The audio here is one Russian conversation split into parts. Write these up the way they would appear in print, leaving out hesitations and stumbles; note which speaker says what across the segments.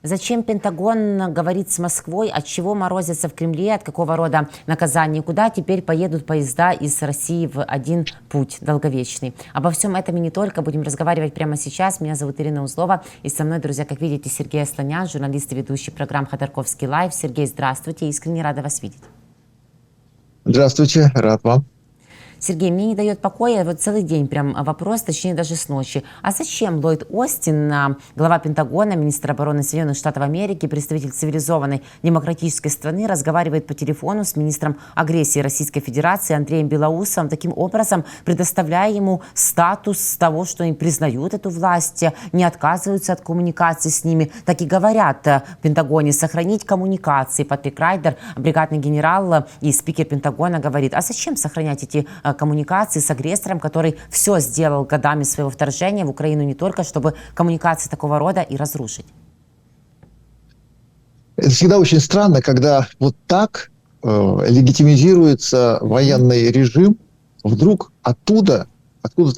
Speaker 1: Зачем Пентагон говорит с Москвой, от чего морозятся в Кремле, от какого рода наказаний, куда теперь поедут поезда из России в один путь долговечный? Обо всем этом и не только будем разговаривать прямо сейчас. Меня зовут Ирина Узлова, и со мной, друзья, как видите, Сергей Асланян, журналист и ведущий программ «Ходорковский лайв». Сергей, здравствуйте, искренне рада вас видеть.
Speaker 2: Здравствуйте, рад вам.
Speaker 1: Сергей, мне не дает покоя вот целый день прям вопрос, точнее даже с ночи. А зачем Ллойд Остин, глава Пентагона, министр обороны Соединенных Штатов Америки, представитель цивилизованной демократической страны, разговаривает по телефону с министром агрессии Российской Федерации Андреем Белоусовым, таким образом предоставляя ему статус того, что они признают эту власть, не отказываются от коммуникации с ними, так и говорят в Пентагоне сохранить коммуникации. Патрик Райдер, бригадный генерал и спикер Пентагона, говорит, а зачем сохранять эти коммуникации с агрессором, который все сделал годами своего вторжения в Украину не только, чтобы коммуникации такого рода и разрушить?
Speaker 2: Это всегда очень странно, когда вот так легитимизируется военный режим, вдруг откуда-то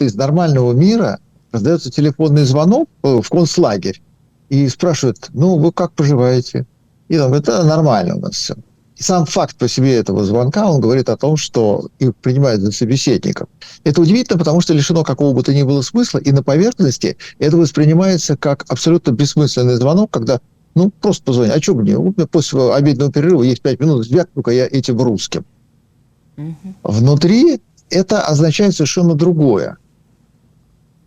Speaker 2: из нормального мира раздается телефонный звонок в концлагерь и спрашивают, ну, вы как поживаете? И он говорит, это нормально у нас все. И сам факт по себе этого звонка, он говорит о том, что их принимают за собеседников. Это удивительно, потому что лишено какого бы то ни было смысла, и на поверхности это воспринимается как абсолютно бессмысленный звонок, когда, ну, просто позвони, а что мне? У меня после обеденного перерыва есть 5 минут, звякну-ка я этим русским. Внутри это означает совершенно другое.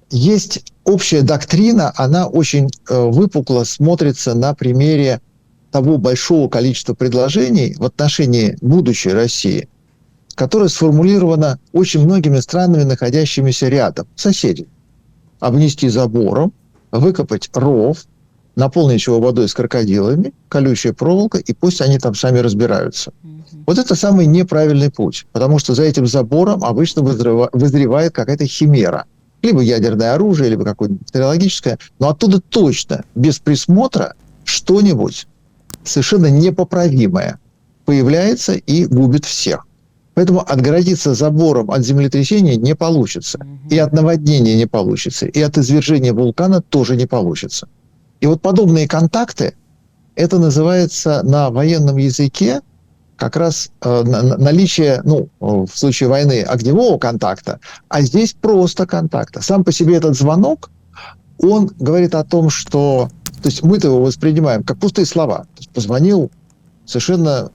Speaker 2: Есть общая доктрина, она очень выпукло смотрится на примере того большого количества предложений в отношении будущей России, которое сформулировано очень многими странами, находящимися рядом, соседей. Обнести забором, выкопать ров, наполнить его водой с крокодилами, колючая проволока, и пусть они там сами разбираются. Вот это самый неправильный путь, потому что за этим забором обычно вызревает какая-то химера. Либо ядерное оружие, либо какое-нибудь бактериологическое, но оттуда точно, без присмотра, что-нибудь совершенно непоправимое появляется и губит всех. Поэтому отгородиться забором от землетрясения не получится. И от наводнения не получится. И от извержения вулкана тоже не получится. И вот подобные контакты, это называется на военном языке как раз наличие, ну, в случае войны, огневого контакта, а здесь просто контакта. Сам по себе этот звонок, он говорит о том, что... То есть мы-то его воспринимаем как пустые слова. То есть позвонил совершенно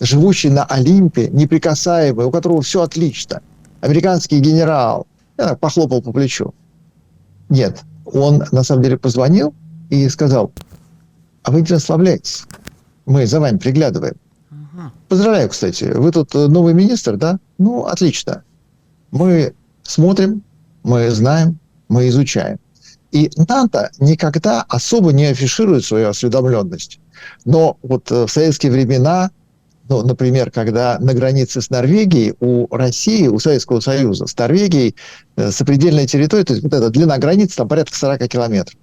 Speaker 2: живущий на Олимпе, неприкасаемый, у которого все отлично. Американский генерал. Я похлопал по плечу. Нет, он на самом деле позвонил и сказал, а вы не расслабляйтесь, мы за вами приглядываем. Поздравляю, кстати, вы тут новый министр, да? Ну, отлично. Мы смотрим, мы знаем, мы изучаем. И НАТО никогда особо не афиширует свою осведомленность. Но вот в советские времена, ну, например, когда на границе с Норвегией у России, у Советского Союза с Норвегией сопредельная территория, то есть вот эта длина границы, там порядка 40 километров.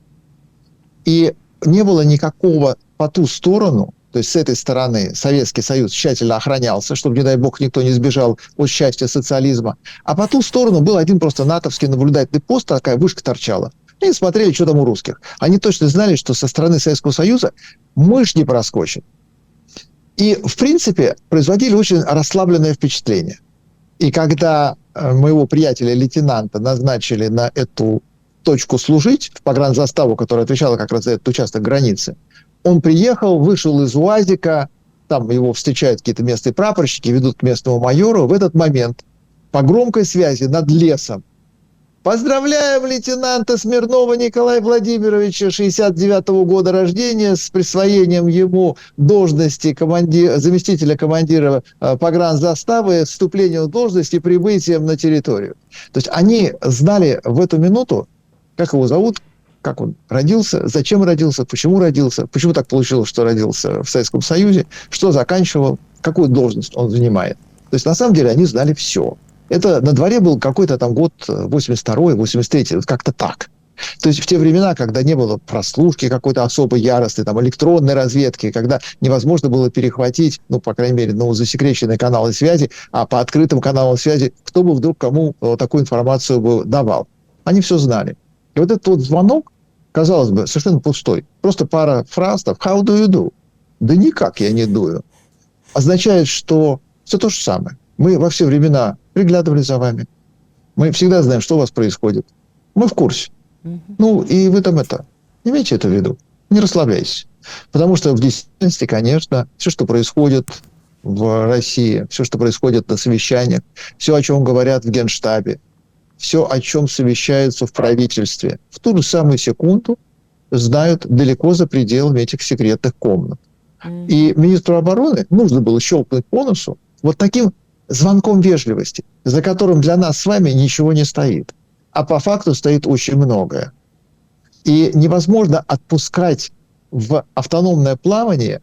Speaker 2: И не было никакого по ту сторону, то есть с этой стороны Советский Союз тщательно охранялся, чтобы, не дай бог, никто не сбежал от счастья социализма. А по ту сторону был один просто натовский наблюдательный пост, такая вышка торчала. И смотрели, что там у русских. Они точно знали, что со стороны Советского Союза мышь не проскочит. И, в принципе, производили очень расслабленное впечатление. И когда моего приятеля-лейтенанта назначили на эту точку служить, в погранзаставу, которая отвечала как раз за этот участок границы, он приехал, вышел из УАЗика, там его встречают какие-то местные прапорщики, ведут к местному майору. В этот момент по громкой связи над лесом: поздравляем лейтенанта Смирнова Николая Владимировича, 69-го года рождения, с присвоением ему должности заместителя командира погранзаставы, вступлением в должность и прибытием на территорию. То есть они знали в эту минуту, как его зовут, как он родился, зачем родился, почему так получилось, что родился в Советском Союзе, что заканчивал, какую должность он занимает. То есть на самом деле они знали все. Это на дворе был какой-то там год 82-й, 83-й, вот как-то так. То есть в те времена, когда не было прослушки какой-то особой яростной, там, электронной разведки, когда невозможно было перехватить, ну, по крайней мере, ну, засекреченные каналы связи, а по открытым каналам связи, кто бы вдруг кому такую информацию бы давал. Они все знали. И вот этот вот звонок, казалось бы, совершенно пустой. Просто пара фраз, там, how do you do? Да никак я не дую. Означает, что все то же самое. Мы во все времена приглядывали за вами. Мы всегда знаем, что у вас происходит. Мы в курсе. Ну, и вы там имейте это в виду. Не расслабляйтесь. Потому что в действительности, конечно, все, что происходит в России, все, что происходит на совещаниях, все, о чем говорят в Генштабе, все, о чем совещаются в правительстве, в ту же самую секунду знают далеко за пределами этих секретных комнат. И министру обороны нужно было щелкнуть по носу вот таким звонком вежливости, за которым для нас с вами ничего не стоит. А по факту стоит очень многое. И невозможно отпускать в автономное плавание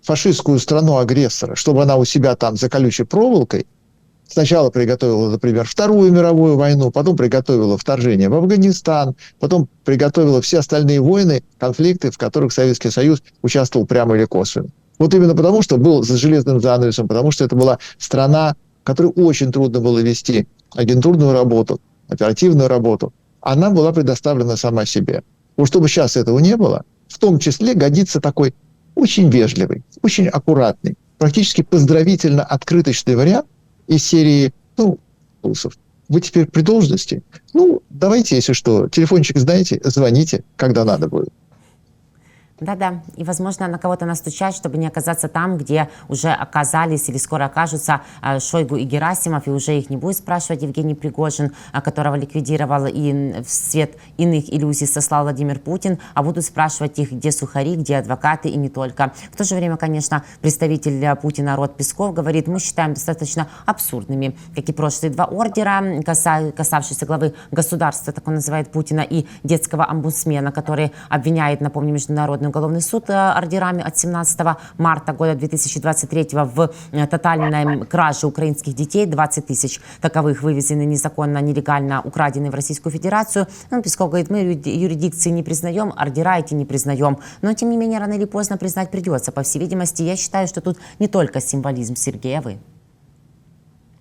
Speaker 2: фашистскую страну-агрессора, чтобы она у себя там за колючей проволокой сначала приготовила, например, Вторую мировую войну, потом приготовила вторжение в Афганистан, потом приготовила все остальные войны, конфликты, в которых Советский Союз участвовал прямо или косвенно. Вот именно потому, что был за железным занавесом, потому что это была страна, которой очень трудно было вести агентурную работу, оперативную работу. Она была предоставлена сама себе. Вот чтобы сейчас этого не было, в том числе годится такой очень вежливый, очень аккуратный, практически поздравительно-открыточный вариант из серии, вы теперь при должности, давайте, если что, телефончик знаете, звоните, когда надо будет.
Speaker 1: Да-да, и, возможно, на кого-то настучать, чтобы не оказаться там, где уже оказались или скоро окажутся Шойгу и Герасимов, и уже их не будет спрашивать Евгений Пригожин, которого ликвидировал и в свет иных иллюзий сослал Владимир Путин, а будут спрашивать их, где сухари, где адвокаты и не только. В то же время, конечно, представитель Путина Род Песков говорит, мы считаем достаточно абсурдными, как и прошлые два ордера, касавшиеся главы государства, так он называет Путина, и детского омбудсмена, который обвиняет, напомню, Международный уголовный суд ордерами от 17 марта года 2023 в тотальной краже украинских детей. 20 тысяч таковых вывезены незаконно, нелегально украдены в Российскую Федерацию. Песков говорит, мы юрисдикции не признаем, ордера эти не признаем. Но, тем не менее, рано или поздно признать придется. По всей видимости, я считаю, что тут не только символизм. Сергей, а вы?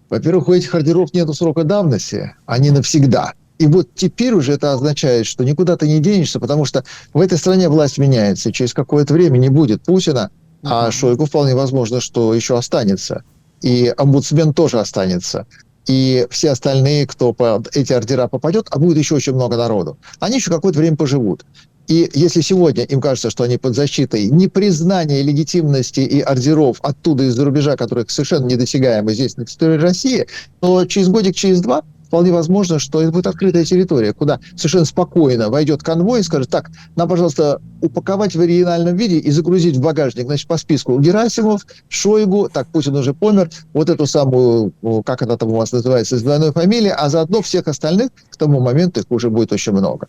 Speaker 2: Во-первых, у этих ордеров нет срока давности, они навсегда. И вот теперь уже это означает, что никуда ты не денешься, потому что в этой стране власть меняется. Через какое-то время не будет Путина, а Шойгу вполне возможно, что еще останется. И омбудсмен тоже останется. И все остальные, кто под эти ордера попадет, а будет еще очень много народу, они еще какое-то время поживут. И если сегодня им кажется, что они под защитой непризнания легитимности и ордеров оттуда из-за рубежа, которые совершенно недосягаемы здесь, на территории России, то через годик, через два вполне возможно, что это будет открытая территория, куда совершенно спокойно войдет конвой и скажет, так, нам, пожалуйста, упаковать в оригинальном виде и загрузить в багажник, значит, по списку Герасимов, Шойгу, так, Путин уже помер, вот эту самую, как она там у вас называется, с двойной фамилией, а заодно всех остальных, к тому моменту их уже будет очень много.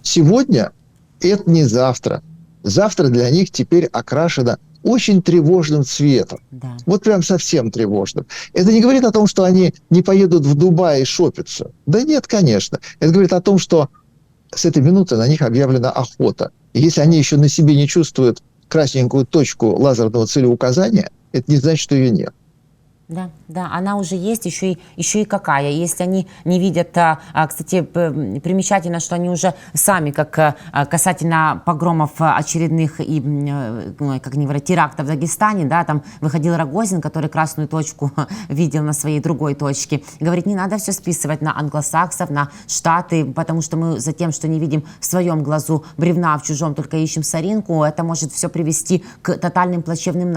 Speaker 2: Сегодня это не завтра. Завтра для них теперь окрашено очень тревожным цветом. Да. Вот прям совсем тревожным. Это не говорит о том, что они не поедут в Дубай и шопиться. Да нет, конечно. Это говорит о том, что с этой минуты на них объявлена охота. И если они еще на себе не чувствуют красненькую точку лазерного целеуказания, это не значит, что ее нет.
Speaker 1: Да, да, она уже есть, еще и какая. Если они не видят, кстати, примечательно, что они уже сами, как касательно погромов очередных и, как они говорят, терактов в Дагестане, да, там выходил Рогозин, который красную точку видел на своей другой точке, говорит, не надо все списывать на англосаксов, на Штаты, потому что мы за тем, что не видим в своем глазу бревна, в чужом только ищем соринку, это может все привести к тотальным плачевным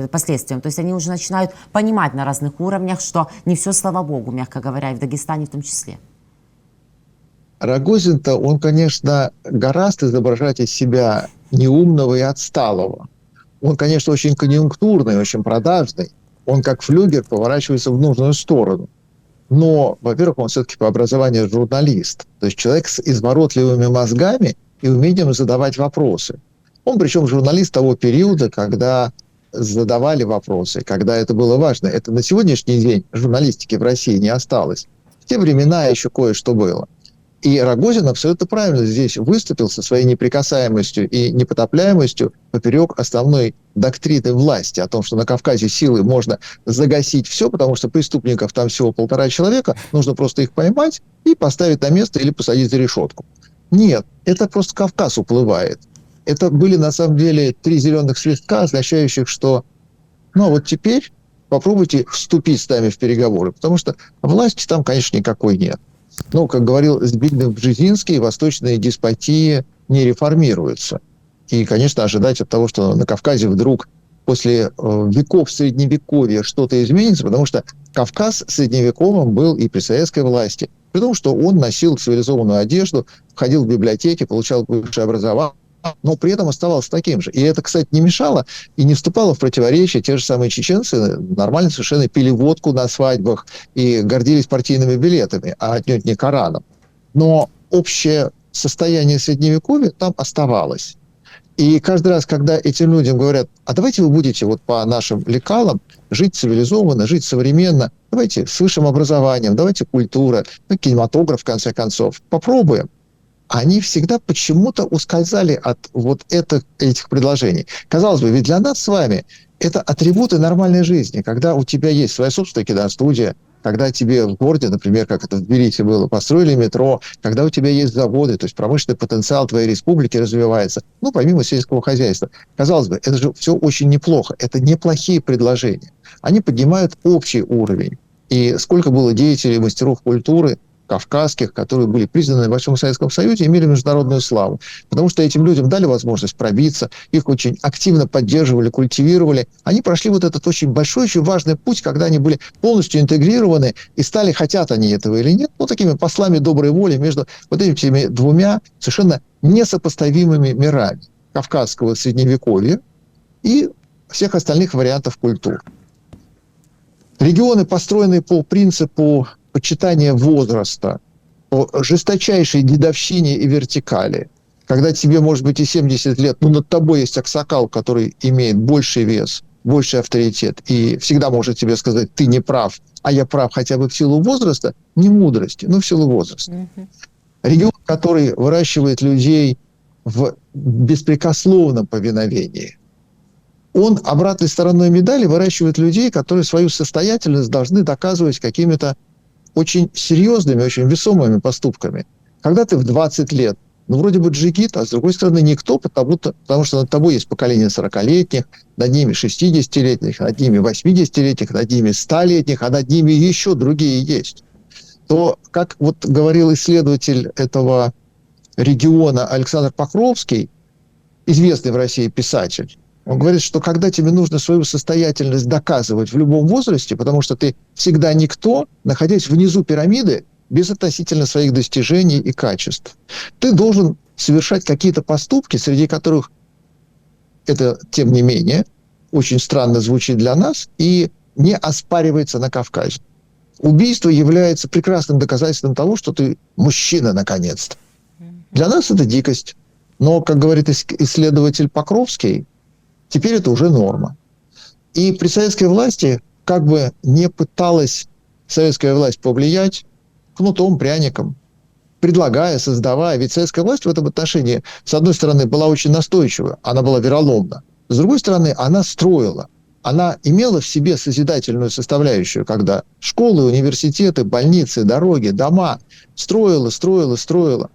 Speaker 1: последствиям. То есть они уже начинают понимать на разных уровнях, что не все, слава богу, мягко говоря, и в Дагестане в том числе.
Speaker 2: Рогозин-то, он, конечно, гораздо изображать из себя неумного и отсталого. Он, конечно, очень конъюнктурный, очень продажный. Он, как флюгер, поворачивается в нужную сторону. Но, во-первых, он все-таки по образованию журналист. То есть человек с изворотливыми мозгами и умением задавать вопросы. Он, причем, журналист того периода, когда задавали вопросы, когда это было важно. Это на сегодняшний день журналистики в России не осталось. В те времена еще кое-что было. И Рогозин абсолютно правильно здесь выступил со своей неприкасаемостью и непотопляемостью поперек основной доктрины власти о том, что на Кавказе силой можно загасить все, потому что преступников там всего 1,5 человека, нужно просто их поймать и поставить на место или посадить за решетку. Нет, это просто Кавказ уплывает. Это были на самом деле 3 зеленых свистка, означающих, что ну а вот теперь попробуйте вступить с нами в переговоры, потому что власти там, конечно, никакой нет. Ну, как говорил Збигнев Бжезинский, восточные деспотии не реформируются. И, конечно, ожидать от того, что на Кавказе вдруг после веков Средневековья что-то изменится, потому что Кавказ средневековым был и при советской власти, при том, что он носил цивилизованную одежду, ходил в библиотеки, получал высшее образование, но при этом оставался таким же. И это, кстати, не мешало и не вступало в противоречие. Те же самые чеченцы нормально совершенно пили водку на свадьбах и гордились партийными билетами, а отнюдь не Кораном. Но общее состояние Средневековья там оставалось. И каждый раз, когда этим людям говорят, а давайте вы будете вот по нашим лекалам жить цивилизованно, жить современно, давайте с высшим образованием, давайте культура, ну, кинематограф, в конце концов, попробуем. Они всегда почему-то ускользали от вот этих предложений. Казалось бы, ведь для нас с вами это атрибуты нормальной жизни, когда у тебя есть своя собственная киностудия, когда тебе в городе, например, как это в Тбилиси было, построили метро, когда у тебя есть заводы, то есть промышленный потенциал твоей республики развивается, ну, помимо сельского хозяйства. Казалось бы, это же все очень неплохо, это неплохие предложения. Они поднимают общий уровень. И сколько было деятелей, мастеров культуры, кавказских, которые были признаны во всем Советском Союзе, имели международную славу. Потому что этим людям дали возможность пробиться, их очень активно поддерживали, культивировали. Они прошли вот этот очень большой, очень важный путь, когда они были полностью интегрированы и стали, хотят они этого или нет, ну, такими послами доброй воли между вот этими двумя совершенно несопоставимыми мирами кавказского средневековья и всех остальных вариантов культур. Регионы, построенные по принципу почитания возраста, по жесточайшей дедовщине и вертикали, когда тебе, может быть, и 70 лет, но над тобой есть аксакал, который имеет больший вес, больший авторитет, и всегда может тебе сказать, ты не прав, а я прав хотя бы в силу возраста, не мудрости, но в силу возраста. Регион, который выращивает людей в беспрекословном повиновении, он обратной стороной медали выращивает людей, которые свою состоятельность должны доказывать какими-то очень серьезными, очень весомыми поступками. Когда ты в 20 лет, ну, вроде бы джигит, а с другой стороны никто, потому что над тобой есть поколение 40-летних, над ними 60-летних, над ними 80-летних, над ними 100-летних, а над ними еще другие есть. То, как вот говорил исследователь этого региона Александр Покровский, известный в России писатель, он говорит, что когда тебе нужно свою состоятельность доказывать в любом возрасте, потому что ты всегда никто, находясь внизу пирамиды, безотносительно своих достижений и качеств, ты должен совершать какие-то поступки, среди которых это, тем не менее, очень странно звучит для нас и не оспаривается на Кавказе. Убийство является прекрасным доказательством того, что ты мужчина наконец-то. Для нас это дикость. Но, как говорит исследователь Покровский, теперь это уже норма. И при советской власти, как бы не пыталась советская власть повлиять, кнутом, пряником, предлагая, создавая. Ведь советская власть в этом отношении, с одной стороны, была очень настойчива, она была вероломна. С другой стороны, она строила. Она имела в себе созидательную составляющую, когда школы, университеты, больницы, дороги, дома строила.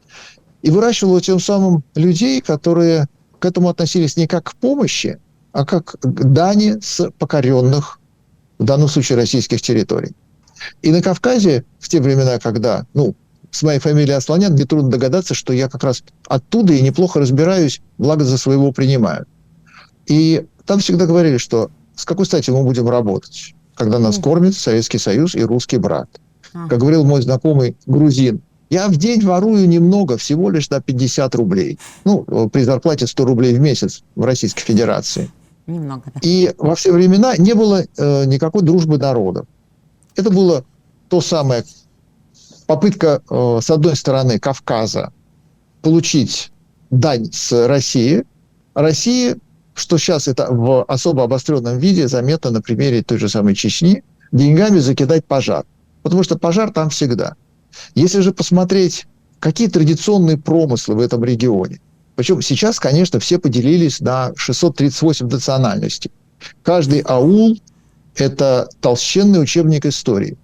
Speaker 2: И выращивала тем самым людей, которые к этому относились не как к помощи, а как к дани с покоренных, в данном случае, российских территорий. И на Кавказе, в те времена, когда, с моей фамилией Асланян, нетрудно догадаться, что я как раз оттуда и неплохо разбираюсь, благо за своего принимаю. И там всегда говорили, что с какой стати мы будем работать, когда нас кормит Советский Союз и русский брат. Как говорил мой знакомый грузин, я в день ворую немного, всего лишь на 50 рублей. При зарплате 100 рублей в месяц в Российской Федерации.
Speaker 1: Немного, да.
Speaker 2: И во все времена не было никакой дружбы народов. Это было то самое попытка, с одной стороны, Кавказа получить дань с России. России, что сейчас это в особо обостренном виде заметно на примере той же самой Чечни, деньгами закидать пожар. Потому что пожар там всегда. Если же посмотреть, какие традиционные промыслы в этом регионе, причем сейчас, конечно, все поделились на 638 национальностей. Каждый аул – это толщенный учебник истории.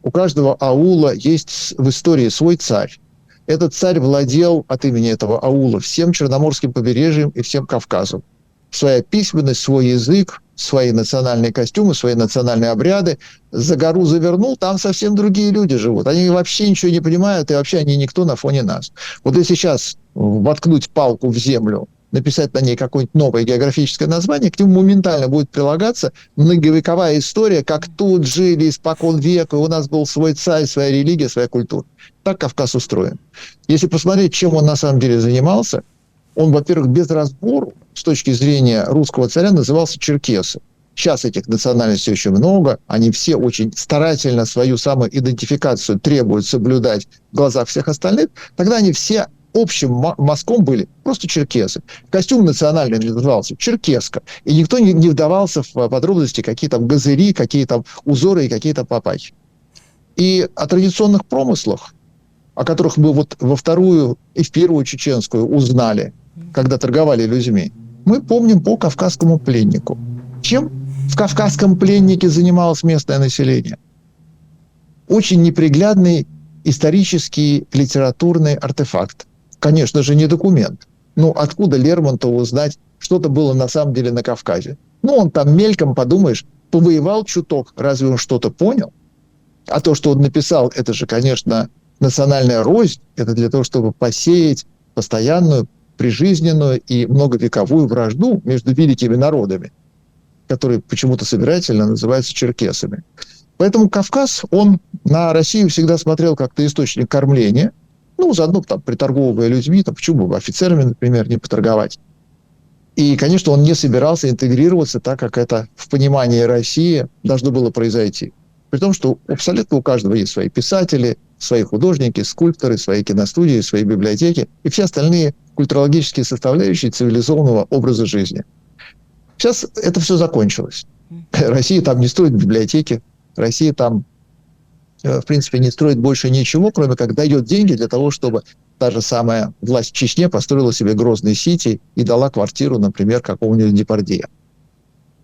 Speaker 2: У каждого аула есть в истории свой царь. Этот царь владел от имени этого аула всем Черноморским побережьем и всем Кавказом. Своя письменность, свой язык, свои национальные костюмы, свои национальные обряды. За гору завернул, там совсем другие люди живут. Они вообще ничего не понимают, и вообще они никто на фоне нас. Вот если сейчас воткнуть палку в землю, написать на ней какое-нибудь новое географическое название, к нему моментально будет прилагаться многовековая история, как тут жили испокон века, у нас был свой царь, своя религия, своя культура. Так Кавказ устроен. Если посмотреть, чем он на самом деле занимался, он, во-первых, без разбору, с точки зрения русского царя, назывался черкесом. Сейчас этих национальностей очень много, они все очень старательно свою самоидентификацию требуют соблюдать в глазах всех остальных, тогда они все общим мазком были просто черкесы. Костюм национальный назывался черкеска, и никто не вдавался в подробности, какие там газыри, какие там узоры и какие там папахи. И о традиционных промыслах, о которых мы вот во вторую и в первую чеченскую узнали, когда торговали людьми, мы помним по кавказскому пленнику. Чем в кавказском пленнике занималось местное население? Очень неприглядный исторический литературный артефакт. Конечно же, не документ. Ну, откуда Лермонтову узнать, что-то было на самом деле на Кавказе? Ну, он там мельком, подумаешь, повоевал чуток, разве он что-то понял? А то, что он написал, это же, конечно, национальная рознь. Это для того, чтобы посеять постоянную, прижизненную и многовековую вражду между великими народами, которые почему-то собирательно называются черкесами. Поэтому Кавказ, он на Россию всегда смотрел как на источник кормления, ну, заодно там приторговывая людьми, там, почему бы офицерами, например, не поторговать. И, конечно, он не собирался интегрироваться так, как это в понимании России должно было произойти. При том, что абсолютно у каждого есть свои писатели, свои художники, скульпторы, свои киностудии, свои библиотеки и все остальные культурологические составляющие цивилизованного образа жизни. Сейчас это все закончилось. Россия там не строит библиотеки, Россия там, в принципе, не строит больше ничего, кроме как дает деньги для того, чтобы та же самая власть в Чечне построила себе Грозный Сити и дала квартиру, например, какому-нибудь Депардье.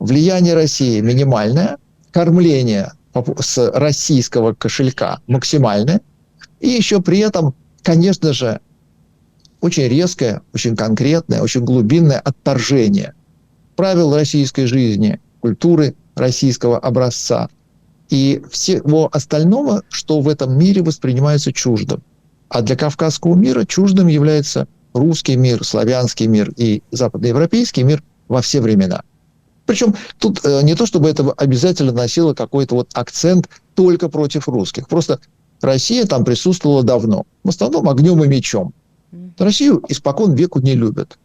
Speaker 2: Влияние России минимальное, кормление с российского кошелька максимальное, и еще при этом, конечно же, очень резкое, очень конкретное, очень глубинное отторжение правил российской жизни, культуры российского образца и всего остального, что в этом мире воспринимается чуждым. А для кавказского мира чуждым является русский мир, славянский мир и западноевропейский мир во все времена. Причем тут не то, чтобы это обязательно носило какой-то вот акцент только против русских. Просто Россия там присутствовала давно. В основном огнем и мечом. Россию испокон веку не любят.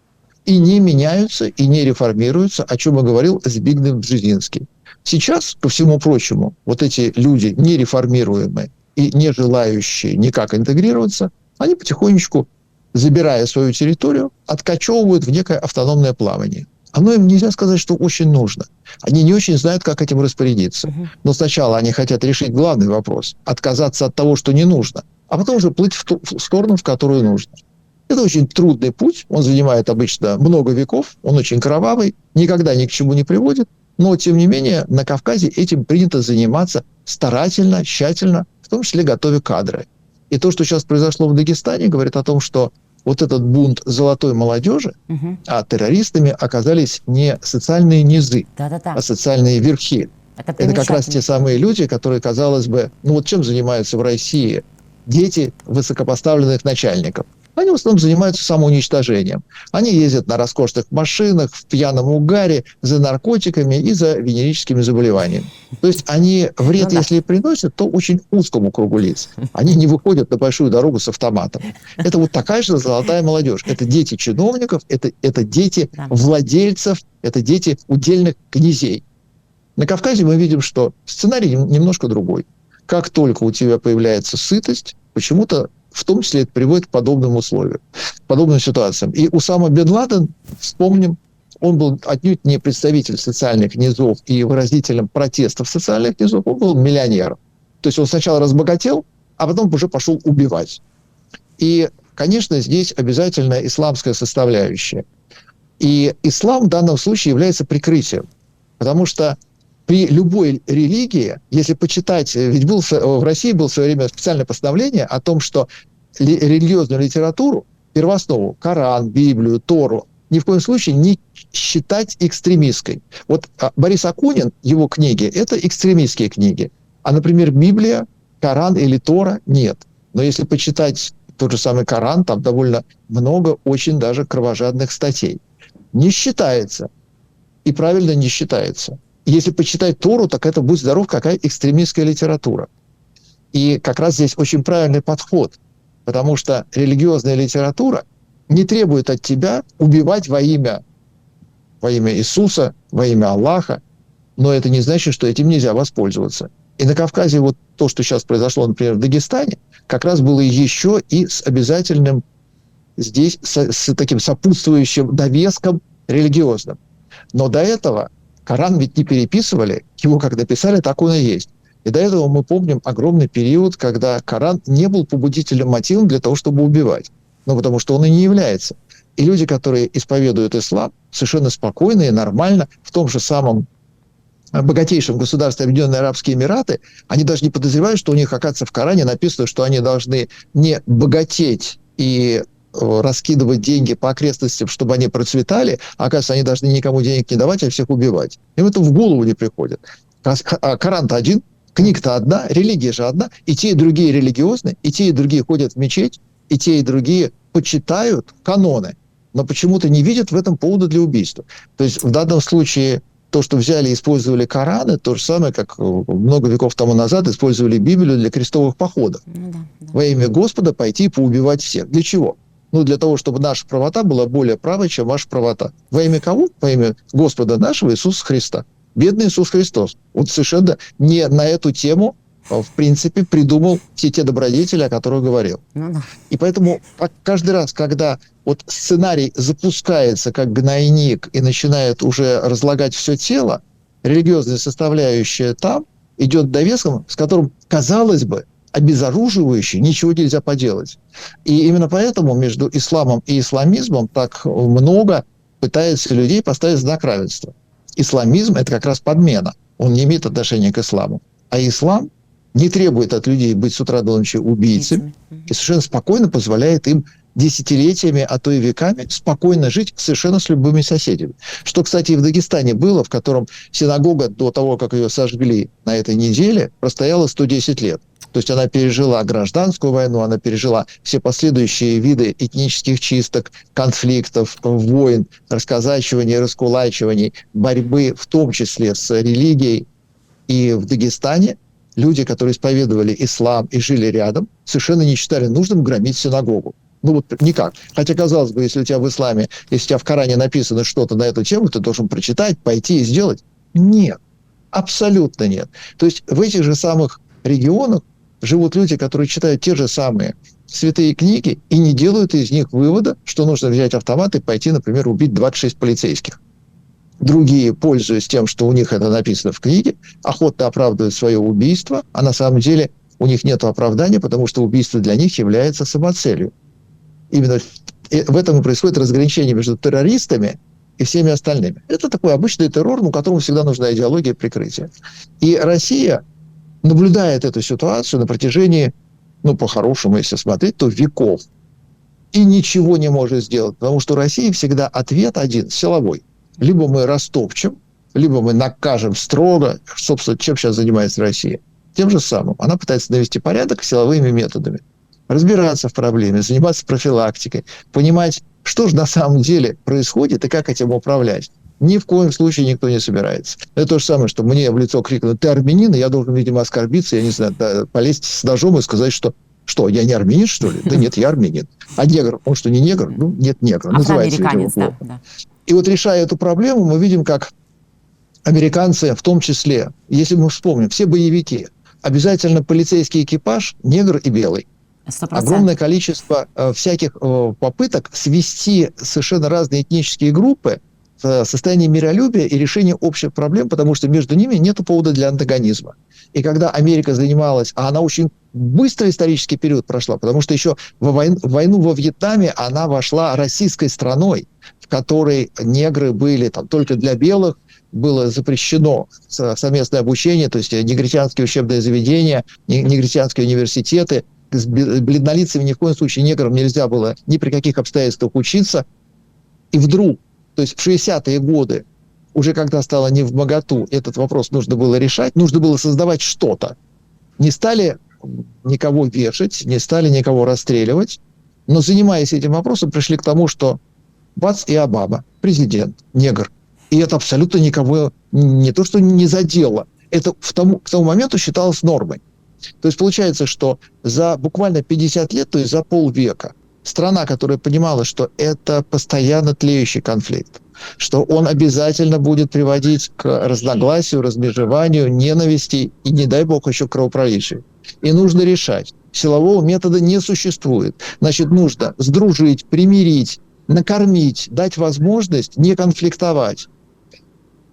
Speaker 2: И не меняются, и не реформируются, о чем и говорил Збигнев Бжезинский. Сейчас, ко всему прочему, вот эти люди нереформируемые и не желающие никак интегрироваться, они потихонечку, забирая свою территорию, откачевывают в некое автономное плавание. Оно им нельзя сказать, что очень нужно. Они не очень знают, как этим распорядиться. Но сначала они хотят решить главный вопрос – отказаться от того, что не нужно, а потом уже плыть в ту сторону, в которую нужно. Это очень трудный путь, он занимает обычно много веков, он очень кровавый, никогда ни к чему не приводит, но, тем не менее, на Кавказе этим принято заниматься старательно, тщательно, в том числе готовя кадры. И то, что сейчас произошло в Дагестане, говорит о том, что вот этот бунт золотой молодежи, а террористами оказались не социальные низы, а социальные верхи. Это как раз те самые люди, которые, казалось бы, ну вот чем занимаются в России дети высокопоставленных начальников? Они в основном занимаются самоуничтожением. Они ездят на роскошных машинах, в пьяном угаре, за наркотиками и за венерическими заболеваниями. То есть они вред, если и приносят, то очень узкому кругу лиц. Они не выходят на большую дорогу с автоматом. Это вот такая же золотая молодежь. Это дети чиновников, это дети владельцев, это дети удельных князей. На Кавказе мы видим, что сценарий немножко другой. Как только у тебя появляется сытость, почему-то в том числе это приводит к подобным условиям, к подобным ситуациям. И Усама бен Ладен, вспомним, он был отнюдь не представитель социальных низов и выразителем протестов социальных низов, он был миллионером. То есть он сначала разбогател, а потом уже пошел убивать. И, конечно, здесь обязательно исламская составляющая. И ислам в данном случае является прикрытием, потому что при любой религии, если почитать, ведь в России было в свое время специальное постановление о том, что религиозную литературу, первооснову, Коран, Библию, Тору, ни в коем случае не считать экстремистской. Вот Борис Акунин, его книги, это экстремистские книги. А, например, Библия, Коран или Тора – нет. Но если почитать тот же самый Коран, там довольно много очень даже кровожадных статей. Не считается. И правильно не считается. Если почитать Тору, так это, будь здоров, какая экстремистская литература. И как раз здесь очень правильный подход, потому что религиозная литература не требует от тебя убивать во имя Иисуса, во имя Аллаха, но это не значит, что этим нельзя воспользоваться. И на Кавказе вот то, что сейчас произошло, например, в Дагестане, как раз было еще и с обязательным здесь, с таким сопутствующим довеском религиозным. Но до этого Коран ведь не переписывали, его как написали, так он и есть. И до этого мы помним огромный период, когда Коран не был побудительным мотивом для того, чтобы убивать. Ну, потому что он и не является. И люди, которые исповедуют ислам, совершенно спокойно и нормально, в том же самом богатейшем государстве Объединенные Арабские Эмираты, они даже не подозревают, что у них, оказывается, в Коране написано, что они должны не богатеть и раскидывать деньги по окрестностям, чтобы они процветали, а, оказывается, они должны никому денег не давать, а всех убивать. Им это в голову не приходит. Коран-то один, книга-то одна, религия же одна, и те, и другие религиозны, и те, и другие ходят в мечеть, и те, и другие почитают каноны, но почему-то не видят в этом повода для убийства. То есть в данном случае то, что взяли и использовали Кораны, то же самое, как много веков тому назад использовали Библию для крестовых походов. Да. Во имя Господа пойти и поубивать всех. Для чего? Ну, для того, чтобы наша правота была более правой, чем ваша правота. Во имя кого? Во имя Господа нашего Иисуса Христа. Бедный Иисус Христос. Он совершенно не на эту тему, в принципе, придумал все те добродетели, о которых говорил. И поэтому каждый раз, когда вот сценарий запускается как гнойник и начинает уже разлагать все тело, религиозная составляющая там идет довеском, с которым, казалось бы, обезоруживающе, ничего нельзя поделать. И именно поэтому между исламом и исламизмом так много пытается людей поставить знак равенства. Исламизм – это как раз подмена. Он не имеет отношения к исламу. А ислам не требует от людей быть с утра до ночи убийцами и совершенно спокойно позволяет им десятилетиями, а то и веками спокойно жить совершенно с любыми соседями. Что, кстати, и в Дагестане было, в котором синагога до того, как ее сожгли на этой неделе, простояла 110 лет. То есть она пережила гражданскую войну, она пережила все последующие виды этнических чисток, конфликтов, войн, расказачиваний, раскулачиваний, борьбы, в том числе с религией. И в Дагестане люди, которые исповедовали ислам и жили рядом, совершенно не считали нужным громить синагогу. Ну вот никак. Хотя, казалось бы, если у тебя в исламе, если у тебя в Коране написано что-то на эту тему, ты должен прочитать, пойти и сделать. Нет. Абсолютно нет. То есть в этих же самых регионах живут люди, которые читают те же самые святые книги и не делают из них вывода, что нужно взять автомат и пойти, например, убить 26 полицейских. Другие, пользуясь тем, что у них это написано в книге, охотно оправдывают свое убийство, а на самом деле у них нет оправдания, потому что убийство для них является самоцелью. Именно в этом и происходит разграничение между террористами и всеми остальными. Это такой обычный террор, но которому всегда нужна идеология прикрытия. И Россия наблюдает эту ситуацию на протяжении, ну, по-хорошему, если смотреть, то веков. И ничего не может сделать, потому что у России всегда ответ один, силовой. Либо мы растопчем, либо мы накажем строго. Собственно, чем сейчас занимается Россия? Тем же самым. Она пытается навести порядок силовыми методами. Разбираться в проблеме, заниматься профилактикой, понимать, что же на самом деле происходит и как этим управлять. Ни в коем случае никто не собирается. Это то же самое, что мне в лицо крикнут: «Ты армянин», и я должен, видимо, оскорбиться, я не знаю, полезть с ножом и сказать, что я не армянин, что ли? Да нет, я армянин. А негр, он что, не негр? Ну, нет негра. Называется, видимо, плохо. Да. И вот, решая эту проблему, мы видим, как американцы, в том числе, если мы вспомним, все боевики, обязательно полицейский экипаж, негр и белый. 100%. Огромное количество всяких попыток свести совершенно разные этнические группы в состоянии миролюбия и решения общих проблем, потому что между ними нет повода для антагонизма. И когда Америка занималась, а она очень быстро исторический период прошла, потому что еще в войну во Вьетнаме она вошла российской страной, в которой негры были там только для белых, было запрещено совместное обучение, то есть негритянские учебные заведения, негритянские университеты. с бледнолицами ни в коем случае неграм нельзя было ни при каких обстоятельствах учиться. И вдруг, то есть в 60-е годы, уже когда стало невмоготу, этот вопрос нужно было решать, нужно было создавать что-то. Не стали никого вешать, не стали никого расстреливать, но, занимаясь этим вопросом, пришли к тому, что бац, и Обама, президент, негр. И это абсолютно никого не то, что не задело, это к тому моменту считалось нормой. То есть получается, что за буквально 50 лет, то есть за полвека, страна, которая понимала, что это постоянно тлеющий конфликт, что он обязательно будет приводить к разногласию, размежеванию, ненависти и, не дай бог, еще к кровопролитию. И нужно решать. Силового метода не существует. Значит, нужно сдружить, примирить, накормить, дать возможность не конфликтовать.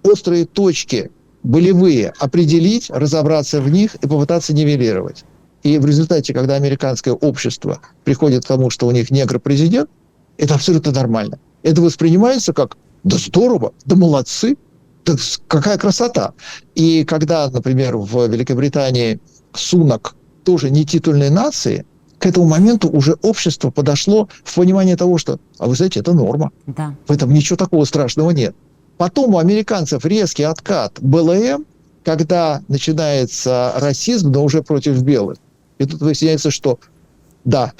Speaker 2: Острые точки болевые определить, разобраться в них и попытаться нивелировать. И в результате, когда американское общество приходит к тому, что у них негр-президент, это абсолютно нормально. Это воспринимается как «да здорово, да молодцы, да какая красота». И когда, например, в Великобритании Сунак тоже не титульной нации, к этому моменту уже общество подошло в понимание того, что, а вы знаете, это норма.
Speaker 1: Да.
Speaker 2: В этом ничего такого страшного нет. Потом у американцев резкий откат БЛМ, когда начинается расизм, но уже против белых. И тут выясняется, что да,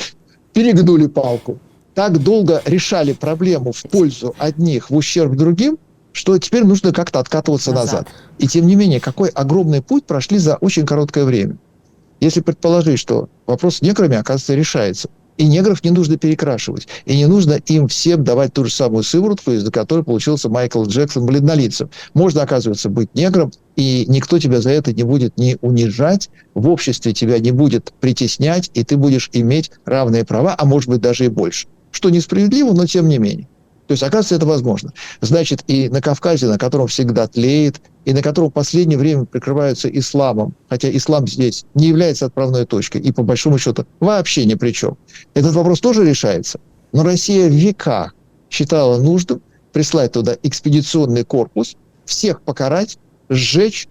Speaker 2: перегнули палку. Так долго решали проблему в пользу одних, в ущерб другим, что теперь нужно как-то откатываться назад. И тем не менее, какой огромный путь прошли за очень короткое время. Если предположить, что вопрос с неграми, оказывается, решается. И негров не нужно перекрашивать. И не нужно им всем давать ту же самую сыворотку, из-за которой получился Майкл Джексон бледнолицем. Можно, оказывается, быть негром, и никто тебя за это не будет ни унижать, в обществе тебя не будет притеснять, и ты будешь иметь равные права, а может быть даже и больше. Что несправедливо, но тем не менее. То есть, оказывается, это возможно. Значит, и на Кавказе, на котором всегда тлеет, и на котором в последнее время прикрываются исламом, хотя ислам здесь не является отправной точкой, и по большому счету вообще ни при чем. Этот вопрос тоже решается. Но Россия в века считала нужным прислать туда экспедиционный корпус, всех покарать, сжечь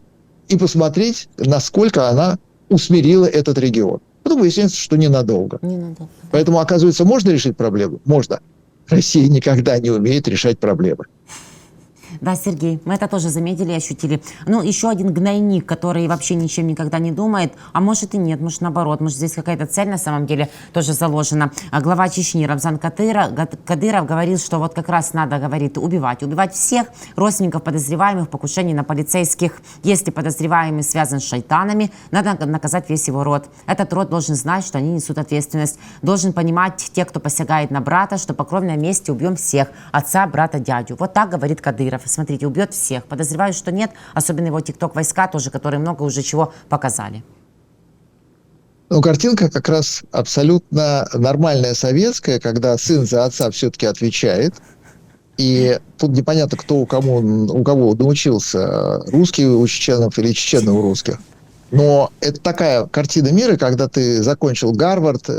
Speaker 2: и посмотреть, насколько она усмирила этот регион. Потом выясняется, что ненадолго. Поэтому, оказывается, можно решить проблему? Можно. Россия никогда не умеет решать проблемы.
Speaker 1: Да, Сергей, мы это тоже заметили и ощутили. Ну, еще один гнойник, который вообще ничем никогда не думает, а может и нет, может наоборот, может здесь какая-то цель на самом деле тоже заложена. Глава Чечни Рамзан Кадыров говорил, что вот как раз надо, говорит, убивать всех родственников подозреваемых в покушении на полицейских. Если подозреваемый связан с шайтанами, надо наказать весь его род. Этот род должен знать, что они несут ответственность. Должен понимать те, кто посягает на брата, что по кровной мести убьем всех, отца, брата, дядю. Вот так говорит Кадыров. Смотрите, убьет всех. Подозреваю, что нет, особенно его тикток-войска тоже, которые много уже чего показали.
Speaker 2: Ну, картинка как раз абсолютно нормальная советская, когда сын за отца все-таки отвечает. И тут непонятно, кто у кого научился, русский у чеченов или чечены у русских. Но это такая картина мира, когда ты закончил Гарвард,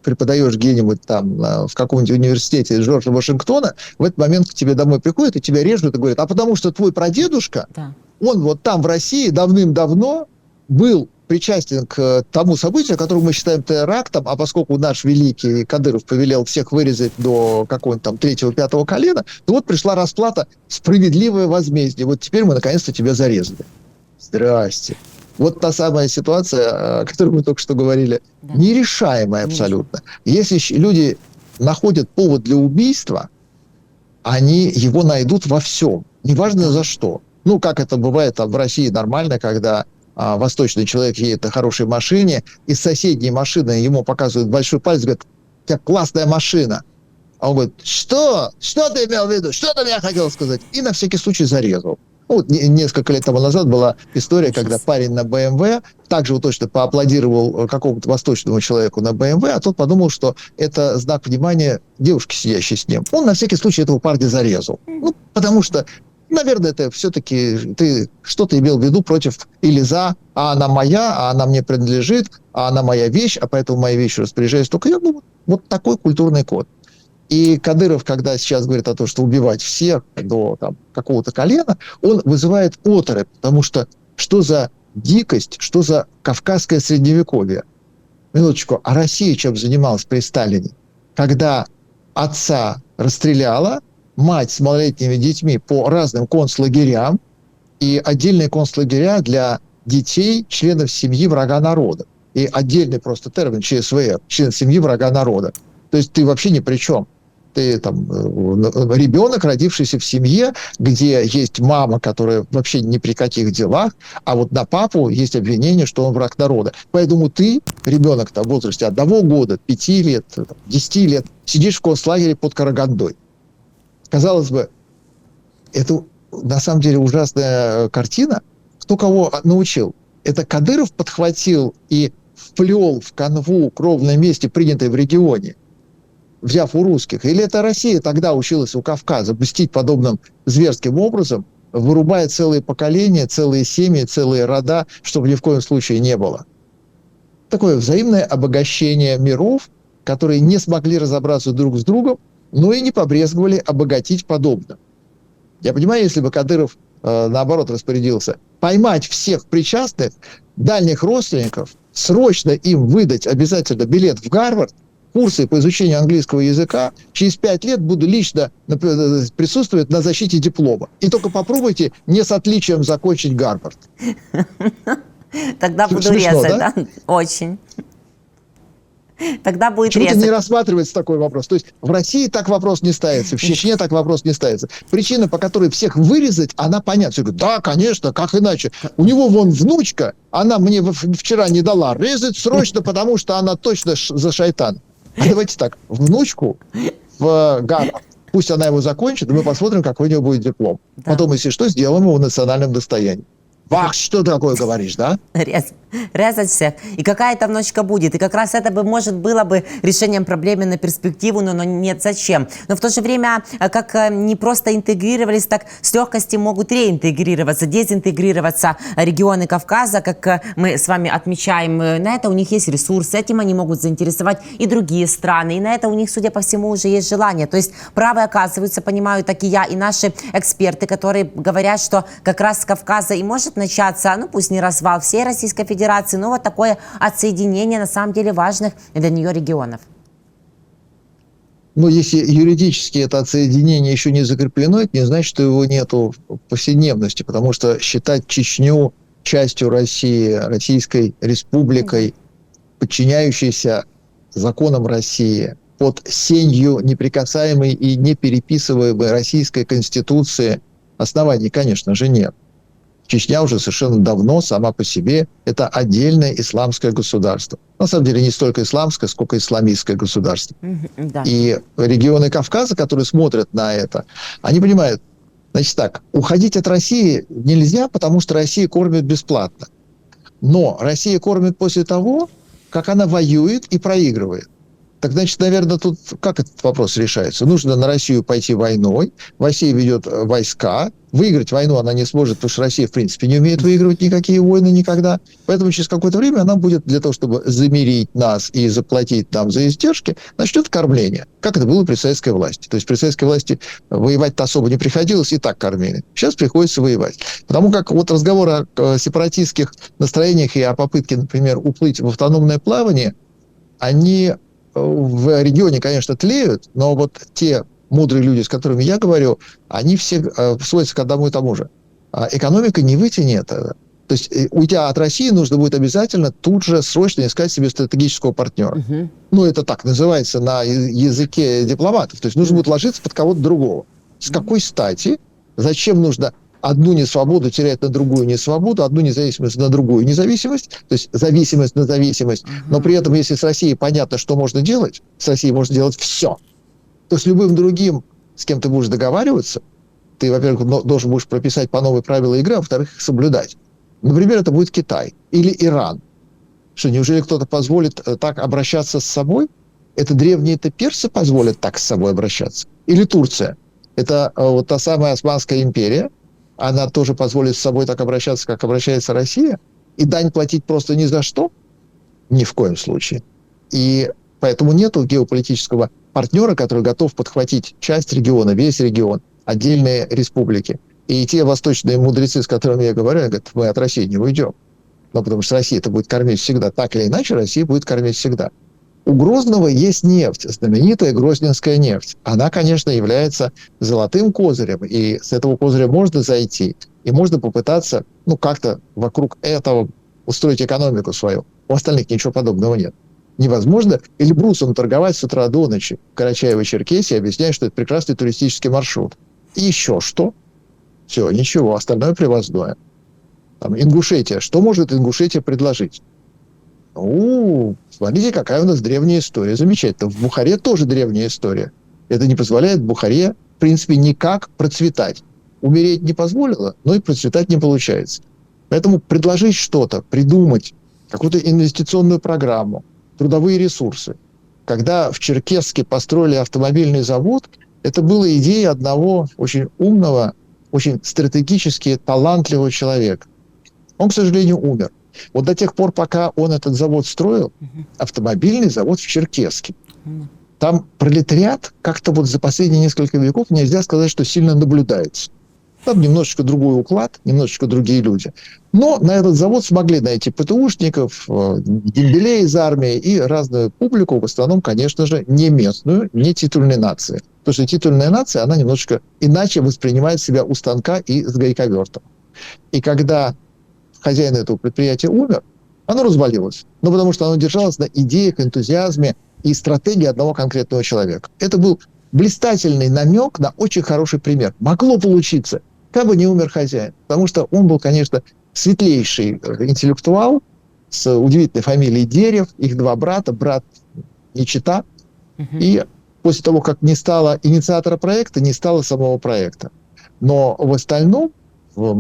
Speaker 2: преподаешь где-нибудь там в каком-нибудь университете Джорджа Вашингтона, в этот момент к тебе домой приходят и тебя режут и говорят, а потому что твой прадедушка, он вот там в России давным-давно был причастен к тому событию, которое мы считаем терактом, а поскольку наш великий Кадыров повелел всех вырезать до какого-нибудь там 3-5 колена, то вот пришла расплата, справедливое возмездие. Вот теперь мы наконец-то тебя зарезали. Здрасте. Вот та самая ситуация, о которой мы только что говорили, нерешаемая абсолютно. Если люди находят повод для убийства, они его найдут во всем, неважно за что. Ну, как это бывает там в России нормально, когда восточный человек едет на хорошей машине, из соседней машины ему показывают большой палец, говорят, у тебя классная машина. А он говорит, что? Что ты имел в виду? Что ты мне хотел сказать? И на всякий случай зарезал. Вот несколько лет тому назад была история, когда парень на БМВ также вот точно поаплодировал какому-то восточному человеку на БМВ, а тот подумал, что это знак внимания девушки, сидящей с ним. Он на всякий случай этого парня зарезал. Ну, потому что, наверное, это все-таки ты что-то имел в виду против или за, а она моя, а она мне принадлежит, а она моя вещь, а поэтому моей вещью распоряжаюсь только я. Ну, вот такой культурный код. И Кадыров, когда сейчас говорит о том, что убивать всех до там, какого-то колена, он вызывает оторопь, потому что за дикость, что за кавказское средневековье? Минуточку, а Россия чем занималась при Сталине? Когда отца расстреляла, мать с малолетними детьми по разным концлагерям, и отдельные концлагеря для детей, членов семьи врага народа. И отдельный просто термин ЧСВР, член семьи врага народа. То есть ты вообще ни при чем. Ты там ребенок, родившийся в семье, где есть мама, которая вообще ни при каких делах, а вот на папу есть обвинение, что он враг народа. Поэтому ты, ребенок-то в возрасте 1 года, 5 лет, 10 лет, сидишь в концлагере под Карагандой. Казалось бы, это на самом деле ужасная картина. Кто кого научил? Это Кадыров подхватил и вплел в канву кровной мести, принятой в регионе, взяв у русских? Или это Россия тогда училась у Кавказа мстить подобным зверским образом, вырубая целые поколения, целые семьи, целые рода, чтобы ни в коем случае не было? Такое взаимное обогащение миров, которые не смогли разобраться друг с другом, но и не побрезговали обогатить подобно. Я понимаю, если бы Кадыров, наоборот, распорядился поймать всех причастных, дальних родственников, срочно им выдать обязательно билет в Гарвард, курсы по изучению английского языка, через 5 лет буду лично присутствовать на защите диплома. И только попробуйте не с отличием закончить Гарвард.
Speaker 1: Тогда буду
Speaker 2: Смешно,
Speaker 1: резать,
Speaker 2: да?
Speaker 1: да? Очень. Тогда будет
Speaker 2: Почему-то
Speaker 1: резать.
Speaker 2: не рассматривается такой вопрос. То есть в России так вопрос не ставится, в Чечне так вопрос не ставится. Причина, по которой всех вырезать, она понятна. Все говорят, да, конечно, как иначе. У него вон внучка, она мне вчера не дала резать срочно, потому что она точно за шайтан. А давайте так, внучку в Гарвард, пусть она его закончит, и мы посмотрим, какой у него будет диплом.
Speaker 1: Да.
Speaker 2: Потом, если что, сделаем его национальным достоянием. Вах, что ты такое говоришь, да?
Speaker 1: Резать всех. И какая-то внучка будет. И как раз это бы, может, было бы решением проблемы на перспективу, но нет, зачем. Но в то же время, как не просто интегрировались, так с легкостью могут реинтегрироваться, дезинтегрироваться регионы Кавказа, как мы с вами отмечаем. На это у них есть ресурсы, этим они могут заинтересовать и другие страны. И на это у них, судя по всему, уже есть желание. То есть правы, оказывается, понимаю, так и я, и наши эксперты, которые говорят, что как раз с Кавказа и может начаться, ну пусть не развал всей Российской Федерации, но вот такое отсоединение на самом деле важных для нее регионов.
Speaker 2: Но если юридически это отсоединение еще не закреплено, это не значит, что его нету в повседневности, потому что считать Чечню частью России, Российской Республикой, подчиняющейся законам России, под сенью неприкасаемой и непереписываемой Российской Конституции оснований, конечно же, нет. Чечня уже совершенно давно сама по себе это отдельное исламское государство. На самом деле не столько исламское, сколько исламистское государство.
Speaker 1: Да.
Speaker 2: И регионы Кавказа, которые смотрят на это, они понимают, значит так, уходить от России нельзя, потому что Россия кормит бесплатно. Но Россия кормит после того, как она воюет и проигрывает. Так, значит, наверное, тут как этот вопрос решается? Нужно на Россию пойти войной, Россия ведет войска, выиграть войну она не сможет, потому что Россия, в принципе, не умеет выигрывать никакие войны никогда. Поэтому через какое-то время она будет, для того, чтобы замирить нас и заплатить нам за издержки, начнет кормление, как это было при советской власти. То есть при советской власти воевать-то особо не приходилось, и так кормили. Сейчас приходится воевать. Потому как вот разговор о сепаратистских настроениях и о попытке, например, уплыть в автономное плавание, они в регионе, конечно, тлеют, но вот те мудрые люди, с которыми я говорю, они все сводятся к одному и тому же. Экономика не вытянет. То есть, уйдя от России, нужно будет обязательно тут же срочно искать себе стратегического партнера. Ну, это так называется на языке дипломатов. То есть, нужно будет ложиться под кого-то другого. С какой стати? Зачем нужно одну несвободу терять на другую несвободу, одну независимость на другую независимость, то есть зависимость на зависимость, но при этом, если с Россией понятно, что можно делать, с Россией можно делать все, то с любым другим, с кем ты будешь договариваться, ты, во-первых, должен будешь прописать по новой правила игры, а во-вторых, их соблюдать. Например, это будет Китай или Иран. Что, неужели кто-то позволит так обращаться с собой? Это древние-то персы позволят так с собой обращаться? Или Турция? Это вот та самая Османская империя, она тоже позволит с собой так обращаться, как обращается Россия, и дань платить просто ни за что? Ни в коем случае. И поэтому нету геополитического партнера, который готов подхватить часть региона, весь регион, отдельные республики. И те восточные мудрецы, с которыми я говорю, говорят, мы от России не уйдем. Ну, потому что Россия это будет кормить всегда. Так или иначе, Россия будет кормить всегда. У Грозного есть нефть, знаменитая грозненская нефть. Она, конечно, является золотым козырем, и с этого козыря можно зайти, и можно попытаться, ну, как-то вокруг этого устроить экономику свою. У остальных ничего подобного нет. Невозможно Эльбрусом торговать с утра до ночи в Карачаево-Черкесии, объясняя, что это прекрасный туристический маршрут. И еще что? Все, ничего, остальное привозное. Там, Ингушетия. Что может Ингушетия предложить? Смотрите, какая у нас древняя история. Замечательно. В Бухаре тоже древняя история. Это не позволяет Бухаре, в принципе, никак процветать. Умереть не позволило, но и процветать не получается. Поэтому предложить что-то, придумать какую-то инвестиционную программу, трудовые ресурсы. Когда в Черкесске построили автомобильный завод, это была идея одного очень умного, очень стратегически талантливого человека. Он, к сожалению, умер. Вот до тех пор, пока он этот завод строил, автомобильный завод в Черкесске, там пролетариат как-то вот за последние несколько веков нельзя сказать, что сильно наблюдается. Там немножечко другой уклад, немножечко другие люди. Но на этот завод смогли найти ПТУшников, дембелей из армии и разную публику, в основном, конечно же, не местную, не титульной нации. Потому что титульная нация, она немножечко иначе воспринимает себя у станка и с гайковертом. И когда хозяин этого предприятия умер, оно развалилось. Ну, потому что оно держалось на идеях, энтузиазме и стратегии одного конкретного человека. Это был блистательный намек на очень хороший пример. Могло получиться, как бы не умер хозяин. Потому что он был, конечно, светлейший интеллектуал с удивительной фамилией Дерев, их два брата, брат не чета. И после того, как не стало инициатора проекта, не стало самого проекта. Но в остальном в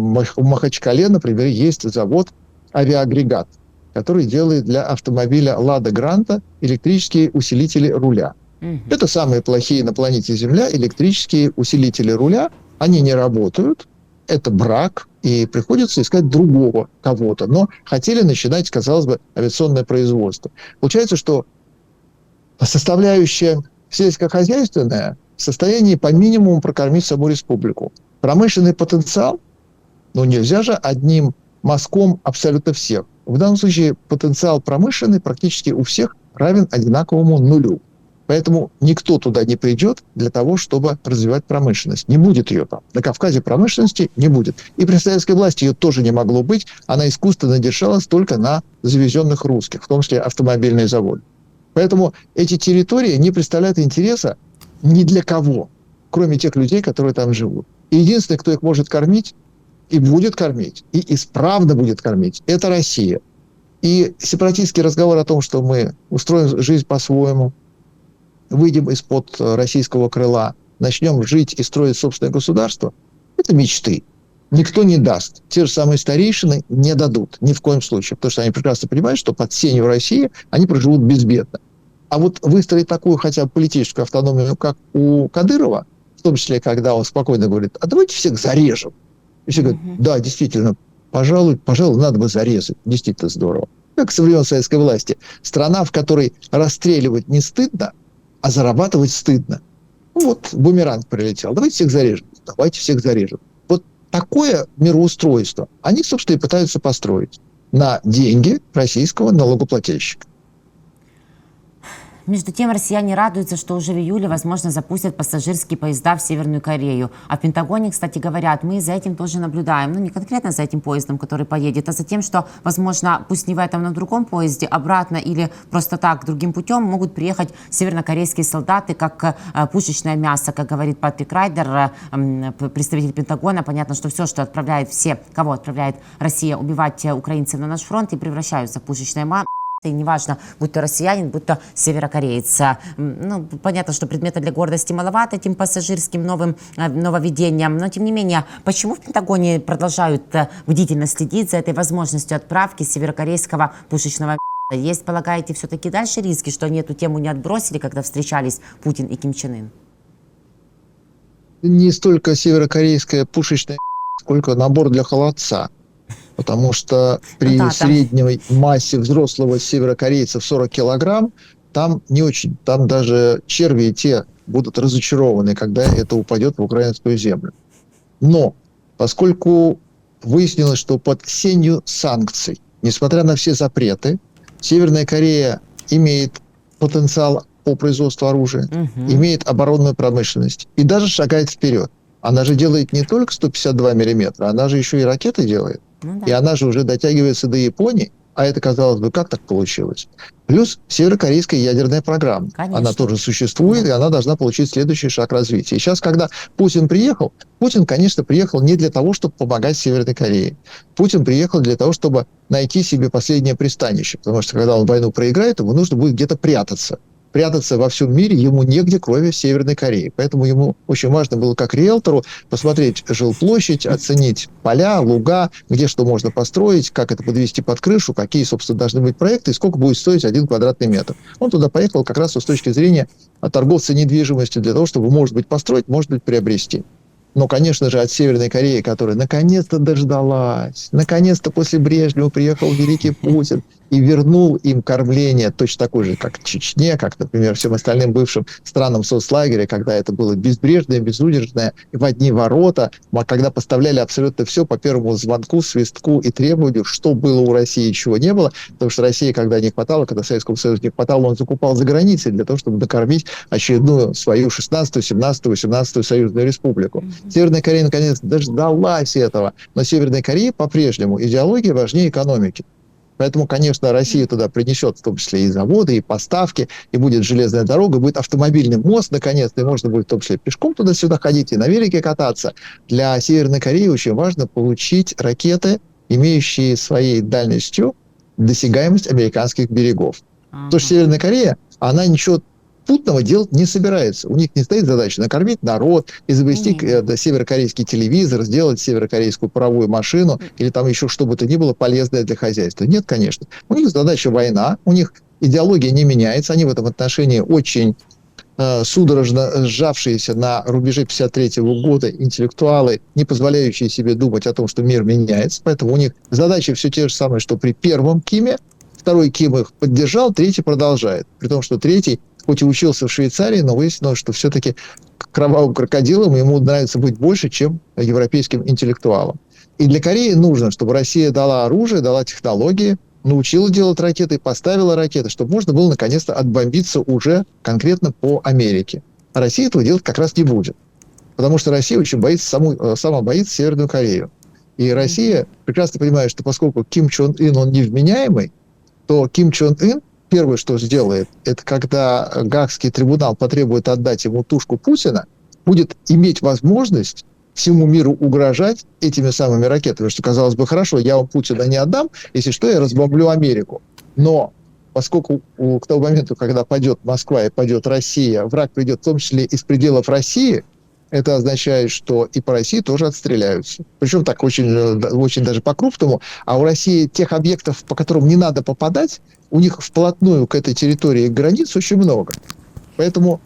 Speaker 2: Махачкале, например, есть завод «Авиагрегат», который делает для автомобиля «Лада Гранта» электрические усилители руля. Это самые плохие на планете Земля электрические усилители руля. Они не работают, это брак, и приходится искать другого кого-то. Но хотели начинать, казалось бы, авиационное производство. Получается, что составляющая сельскохозяйственная в состоянии по минимуму прокормить саму республику. Промышленный потенциал, ну нельзя же одним мазком абсолютно всех. В данном случае потенциал промышленный практически у всех равен одинаковому нулю. Поэтому никто туда не придет для того, чтобы развивать промышленность. Не будет ее там. На Кавказе промышленности не будет. И при советской власти ее тоже не могло быть. Она искусственно держалась только на завезенных русских, в том числе автомобильные заводы. Поэтому эти территории не представляют интереса ни для кого, кроме тех людей, которые там живут. И единственный, кто их может кормить, и будет кормить, и исправно будет кормить, это Россия. И сепаратистский разговор о том, что мы устроим жизнь по-своему, выйдем из-под российского крыла, начнем жить и строить собственное государство, это мечты. Никто не даст. Те же самые старейшины не дадут ни в коем случае, потому что они прекрасно понимают, что под сенью России они проживут безбедно. А вот выстроить такую хотя бы политическую автономию, как у Кадырова, в том числе, когда он спокойно говорит, а давайте всех зарежем. И все говорят, да, действительно, пожалуй, надо бы зарезать. Действительно здорово. Как со времен советской власти. Страна, в которой расстреливать не стыдно, а зарабатывать стыдно. Ну, вот бумеранг прилетел. Давайте всех зарежем. Давайте всех зарежем. Вот такое мироустройство они, собственно, и пытаются построить на деньги российского налогоплательщика.
Speaker 1: Между тем, россияне радуются, что уже в июле, возможно, запустят пассажирские поезда в Северную Корею. А в Пентагоне, кстати, говорят, мы за этим тоже наблюдаем. Ну, не конкретно за этим поездом, который поедет, а за тем, что, возможно, пусть не в этом, но в другом поезде, обратно или просто так, другим путем могут приехать севернокорейские солдаты, как пушечное мясо, как говорит Патрик Райдер, представитель Пентагона. Понятно, что все, что отправляет кого отправляет Россия убивать украинцев на наш фронт, и превращаются в пушечное мясо. И неважно, будь то россиянин, будь то северокореец. Ну, понятно, что предмета для гордости маловато этим пассажирским нововведением, но тем не менее, почему в Пентагоне продолжают бдительно следить за этой возможностью отправки северокорейского пушечного мяса? Есть, полагаете, все-таки дальше риски, что они эту тему не отбросили, когда встречались Путин и Ким Чен Ын?
Speaker 2: Не столько северокорейское пушечное, сколько набор для холодца. Потому что при средней массе взрослого северокорейца в 40 килограмм, там не очень, там даже черви и те будут разочарованы, когда это упадет в украинскую землю. Но поскольку выяснилось, что под сенью санкций Несмотря на все запреты, Северная Корея имеет потенциал по производству оружия, имеет оборонную промышленность и даже шагает вперед. Она же делает не только 152 миллиметра, она же еще и ракеты делает.
Speaker 1: Ну
Speaker 2: И
Speaker 1: да.
Speaker 2: она же уже дотягивается до Японии, а это, казалось бы, как так получилось? Плюс северокорейская ядерная программа.
Speaker 1: Конечно.
Speaker 2: Она тоже существует, и она должна получить следующий шаг развития. И сейчас, когда Путин приехал, Путин, конечно, приехал не для того, чтобы помогать Северной Корее. Путин приехал для того, чтобы найти себе последнее пристанище. Потому что, когда он войну проиграет, ему нужно будет где-то прятаться. Прятаться во всем мире ему негде, кроме Северной Кореи. Поэтому ему очень важно было, как риэлтору, посмотреть жилплощадь, оценить поля, луга, где что можно построить, как это подвести под крышу, какие, собственно, должны быть проекты и сколько будет стоить 1 квадратный метр. Он туда поехал как раз с точки зрения торговца недвижимостью для того, чтобы, может быть, построить, может быть, приобрести. Но, конечно же, от Северной Кореи, которая наконец-то дождалась, наконец-то после Брежнева приехал великий Путин и вернул им кормление точно такое же, как Чечне, как, например, всем остальным бывшим странам соцлагеря, когда это было безбрежное, безудержное, в одни ворота, когда поставляли абсолютно все по первому звонку, свистку и требованию, что было у России, чего не было, потому что России, когда не хватало, когда Советскому Союзу не хватало, он закупал за границей для того, чтобы накормить очередную свою 16-ю, 17-ю, 18-ю союзную республику. Северная Корея наконец дождалась этого, но Северной Корее по-прежнему идеология важнее экономики. Поэтому, конечно, Россия туда принесет в том числе и заводы, и поставки, и будет железная дорога, будет автомобильный мост, наконец-то, и можно будет в том числе пешком туда-сюда ходить, и на велике кататься. Для Северной Кореи очень важно получить ракеты, имеющие своей дальностью досягаемость американских берегов. Потому что Северная Корея, она ничего путного делать не собирается. У них не стоит задача накормить народ, изобрести северокорейский телевизор, сделать северокорейскую паровую машину или там еще что бы то ни было полезное для хозяйства. Нет, конечно. У них задача война, у них идеология не меняется, они в этом отношении очень судорожно сжавшиеся на рубеже 1953 года интеллектуалы, не позволяющие себе думать о том, что мир меняется. Поэтому у них задачи все те же самые, что при первом Киме. Второй Ким их поддержал, третий продолжает. При том, что третий хоть и учился в Швейцарии, но выяснилось, что все-таки кровавым крокодилам ему нравится быть больше, чем европейским интеллектуалам. И для Кореи нужно, чтобы Россия дала оружие, дала технологии, научила делать ракеты, поставила ракеты, чтобы можно было наконец-то отбомбиться уже конкретно по Америке. А Россия этого делать как раз не будет. Потому что Россия очень боится, сама боится Северную Корею. И Россия прекрасно понимает, что поскольку Ким Чен Ын, он невменяемый, то Ким Чен Ын первое, что сделает, это когда Гаагский трибунал потребует отдать ему тушку Путина, будет иметь возможность всему миру угрожать этими самыми ракетами. Что, казалось бы, хорошо, я вам Путина не отдам, если что, я разбомблю Америку. Но поскольку к тому моменту, когда падет Москва и падет Россия, враг придет в том числе из пределов России, это означает, что и по России тоже отстреляются. Причем так очень даже по-крупному. А у России тех объектов, по которым не надо попадать, у них вплотную к этой территории границ очень много. Поэтому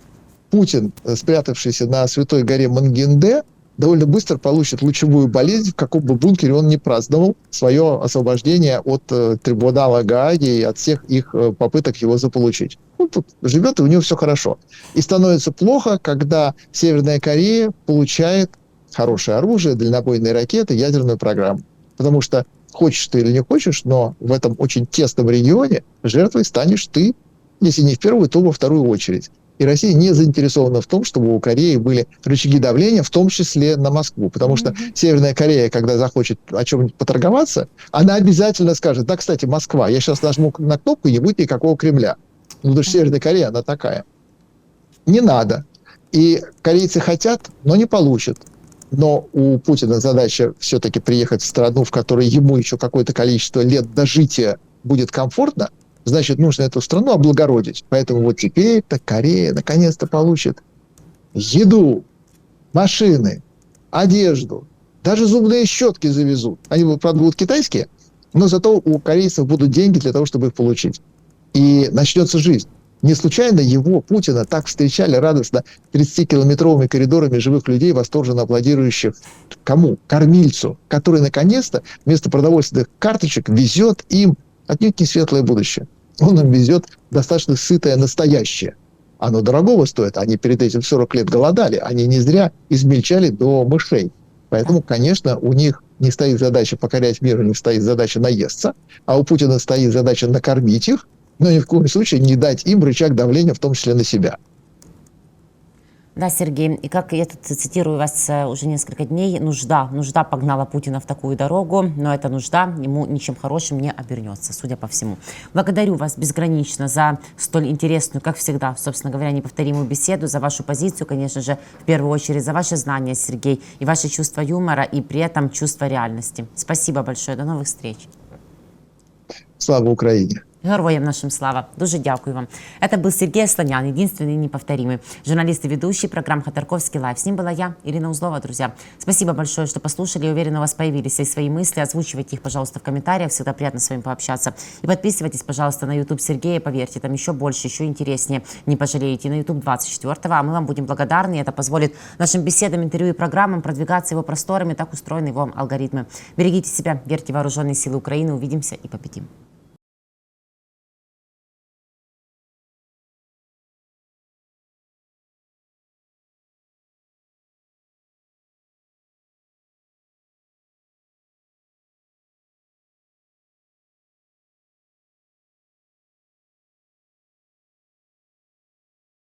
Speaker 2: Путин, спрятавшийся на Святой горе Мангенде, довольно быстро получит лучевую болезнь, в каком бы бункере он ни праздновал свое освобождение от трибунала Гааги и от всех их попыток его заполучить. Он тут живет, и у него все хорошо. И становится плохо, когда Северная Корея получает хорошее оружие, дальнобойные ракеты, ядерную программу. Потому что хочешь ты или не хочешь, но в этом очень тесном регионе жертвой станешь ты, если не в первую, то во вторую очередь. И Россия не заинтересована в том, чтобы у Кореи были рычаги давления, в том числе на Москву. Потому что Северная Корея, когда захочет о чем-нибудь поторговаться, она обязательно скажет: да, кстати, Москва, я сейчас нажму на кнопку, и не будет никакого Кремля. Ну, потому что Северная Корея, она такая. Не надо. И корейцы хотят, но не получат. Но у Путина задача все-таки приехать в страну, в которой ему еще какое-то количество лет дожития будет комфортно. Значит, нужно эту страну облагородить. Поэтому вот теперь-то Корея наконец-то получит еду, машины, одежду, даже зубные щетки завезут. Они, правда, будут китайские, но зато у корейцев будут деньги для того, чтобы их получить. И начнется жизнь. Не случайно его, Путина, так встречали радостно 30-километровыми коридорами живых людей, восторженно аплодирующих кому? Кормильцу, который наконец-то вместо продовольственных карточек везет им отнюдь не светлое будущее. Он им везет достаточно сытое настоящее. Оно дорогого стоит. Они перед этим 40 лет голодали. Они не зря измельчали до мышей. Поэтому, конечно, у них не стоит задача покорять мир, у них стоит задача наесться, а у Путина стоит задача накормить их, но ни в коем случае не дать им рычаг давления, в том числе на себя.
Speaker 1: Да, Сергей, и как я тут цитирую вас уже несколько дней, нужда погнала Путина в такую дорогу, но эта нужда ему ничем хорошим не обернется, судя по всему. Благодарю вас безгранично за столь интересную, как всегда, собственно говоря, неповторимую беседу, за вашу позицию, конечно же, в первую очередь, за ваши знания, Сергей, и ваше чувство юмора, и при этом чувство реальности. Спасибо большое, до новых встреч.
Speaker 2: Слава Украине!
Speaker 1: Героям нашим слава. Дуже дякую вам. Это был Сергей Слонян, единственный и неповторимый журналист и ведущий программ «Ходорковский лайв». С ним была я, Ирина Узлова, друзья. Спасибо большое, что послушали. Я уверена, у вас появились и свои мысли. Озвучивайте их, пожалуйста, в комментариях. Всегда приятно с вами пообщаться. И подписывайтесь, пожалуйста, на YouTube Сергея. Поверьте, там еще больше, еще интереснее. Не пожалеете. На YouTube 24-го. А мы вам будем благодарны. Это позволит нашим беседам, интервью и программам продвигаться его просторами. Так устроены его алгоритмы. Берегите себя, верьте в вооруженные силы Украины. Увидимся и победим.